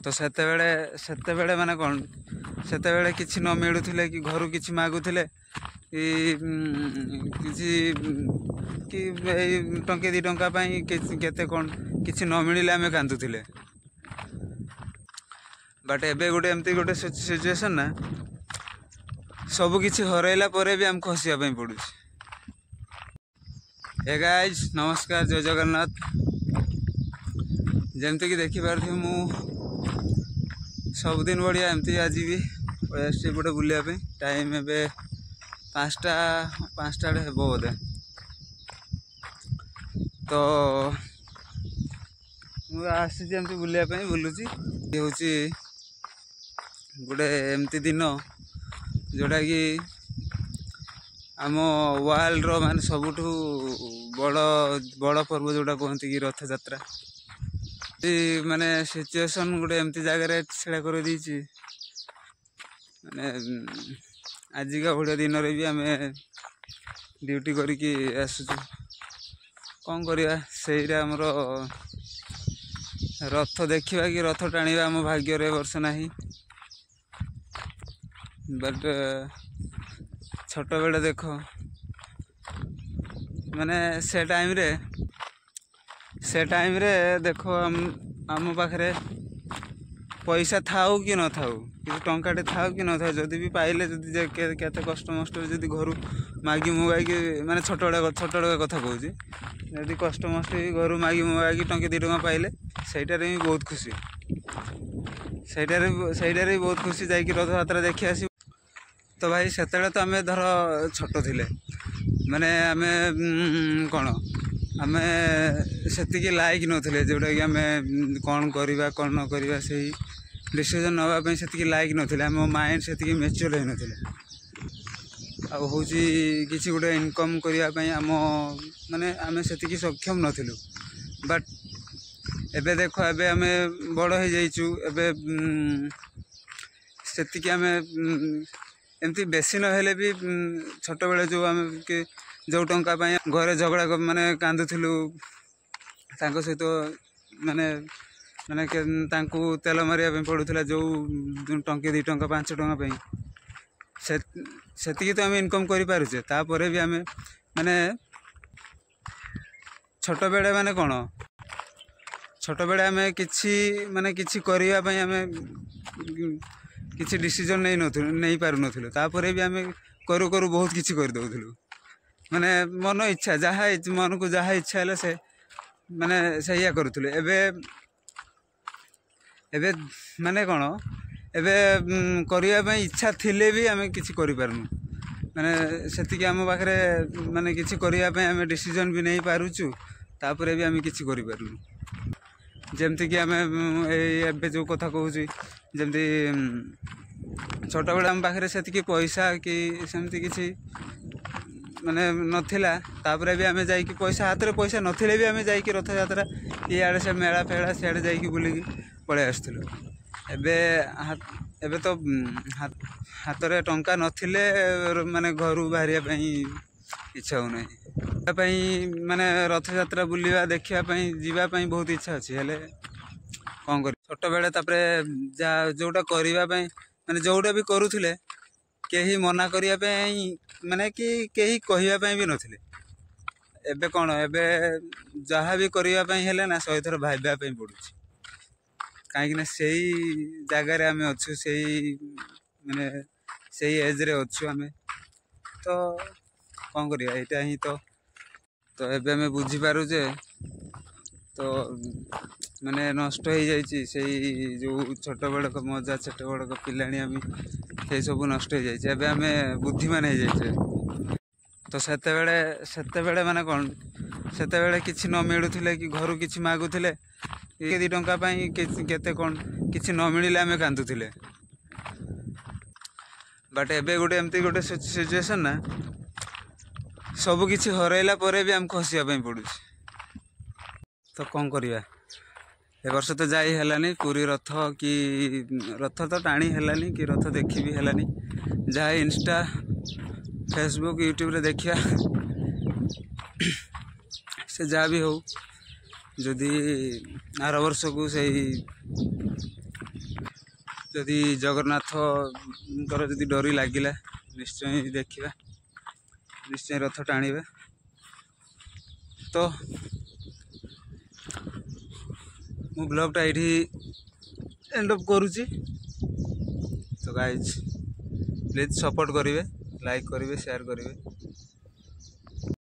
तो सेतेबेले माने कौन सेतेबेले किछि न मिलुथिले कि घर किछि मागुथिले कि किछि कि टंके 2 टंका पई केते कौन किछि न मिलिले आमे कांदुथिले। बट एबे गोटे एमती गोटे सिचुएशन ना सब किछि हरैला परे भी हमको हसिया पई पडुछि। हे गाइस नमस्कार जय जगन्नाथ। जमती कि देखि पारथि मु सब दिन बढ़िया एमती आज भी पटे बुलिया पे टाइम एबे 5टा हे बोधे। तो मु आसी एमती बुलिया पे बुलुची होची गोटे एमती दिन जोटा कि आम वर्ल्ड रो माने सबुठु बड़ पर्व जोटा कहते कि रथ यात्रा माने सिचुएशन गोटे एमती जगह छेड़ा कर दीची माने आजिका भाया दिन रे भी आमे ड्यूटी करके आसुचु कौन करिया सेरा हमर रथ देखिबा कि रथ टाणीबा आम भाग्य रे वर्ष नाही। बट छोट बेले देख माने से टाइम रे देखो आम पाखे पैसा थाऊ कि न थाऊ कि टंकाटे थाऊ कि न थाऊ जदि भी पाइले जदि केते कष्ट मष्ट जदि घर मागी मुगाई माने छोट बड़ा कथा कहूँ जदि कष्ट मष्ट घर मागी मुगाई टंके 2 टंका पाइले सहीटारे भी बहुत खुशी सहीटारे बहुत खुशी जाकि रथ यात्रा देखि आसी। तो भाई सेतेबेले तो आमे धर छोट थिले माने आमे कौन आमे सेतिकी लायक नथिले जोटा कि आमे कौन करवा कौन न करवा से डिसीजन नापी सेतिकी लायक नथिले आम माइंड सेतिकी मैच्योर हो नथिले आ होची किसी गोटे इनकम करने आम माने आमे सेतिकी सक्षम नथिलु। बट एबे देखो एबे आमे बड़ हो जाइचु एबे सेतिकी आमे एमती बेसी नहेले भी छोट बेले जो आम जो टंका घरे झगड़ा माने कांदुथिलु तांको सहित माने माने तेल मारिया पड़ूला जो टंके 2 टंका 5 टंका सेतिकी तो आम इनकम करि पारुछे तापरे भी आम माने छोट बेले माने कौन छोट बेले आम किछि माने किछि करिया पई आम किसी डिसीजन नहीं पार नथिलु तापरे भी आम करू करू बहुत किछि कर दउथिलु माने मन इच्छा जहाँ मन को जहाँ इच्छा है से माने सैया करूथुले। एबे माने कौन एबे करिया पई इच्छा थिले भी आम किछि करि पारनु माने सेतिकी आम पाखरे माने किछि करिया पई आम डिसीजन भी नहीं पारुछु तापरे भी आम किछि करि पारनु। जेमती कि आम एबे जो कथा कहूँ जमती छोट बेले आम पाखे से पैसा कि सेमती किसी माने नथिला तापरे भी आम जाइकी पैसा हाथ में पैसा नथिले भी आम जाइकी रथ यात्रा इे से मेला फेला सियाड़े जाइकी बुलिकी पलि आसुलु। एबे तो हाथ में टंका नथिले माने घर बाहर इच्छा हो नहीं माने रथ यात्रा बुलवा देखा जीवाई बहुत इच्छा अच्छी हेले कौन कर छोट बेले तापरे जोटा करने माने जोटा भी करुले कहीं मना करने माने कि कहीं कहवाई भी नथिले। एबे कौन एबे जहाँ भी करने हेले ना 100 थर भावाई पड़ुछि कहीं से जगार आम अच्छु से माने से एज रे अच्छु आम तो कौन करिया एटा ही तो एबे हमें बुझी पारुचे तो माने नष्ट हो जाइए से जो छोट बड़ मजा छोट बड़ पिलाणी आम से सब नष्ट हो जाइए एबे आम बुद्धिमान हो जाइए। तो सेतेबेले माने कौन सेतेबेले किछि न मिलुथिले कि घर किछि मागुथिले 2 टंका केते कौन किछि न मिलिले आम कांदुथिले। बट एबे गोटे एमती गोटे सिचुएशन ना सब किछि हरैला परे भी हमको हसिया पई पडुछि। तो कौन करिया ए वर्ष तो जाई हेलानी पूरी रथ कि रथ तो टाणी हेलानी कि रथ देखी भी हेलानी जहाँ इंस्टा फेसबुक यूट्यूब रे देखिया से जहाँ भी हो जदि आर वर्ष को से जदि जगन्नाथଙ୍କର ଯଦି ଡୋରି ଲାଗିଲା ନିଶ୍ଚୟ ଦେଖିବା, ନିଶ୍ଚୟ ରଥ ଟାଣିବା। ତ ମୁଁ ବ୍ଲଗ୍ଟା ଏଇଠି ଏଣ୍ଡ ଅପ୍ କରୁଛି। ତ ଗାଇଜ୍ ପ୍ଲିଜ୍ ସପୋର୍ଟ କରିବେ, ଲାଇକ୍ କରିବେ, ସେୟାର କରିବେ।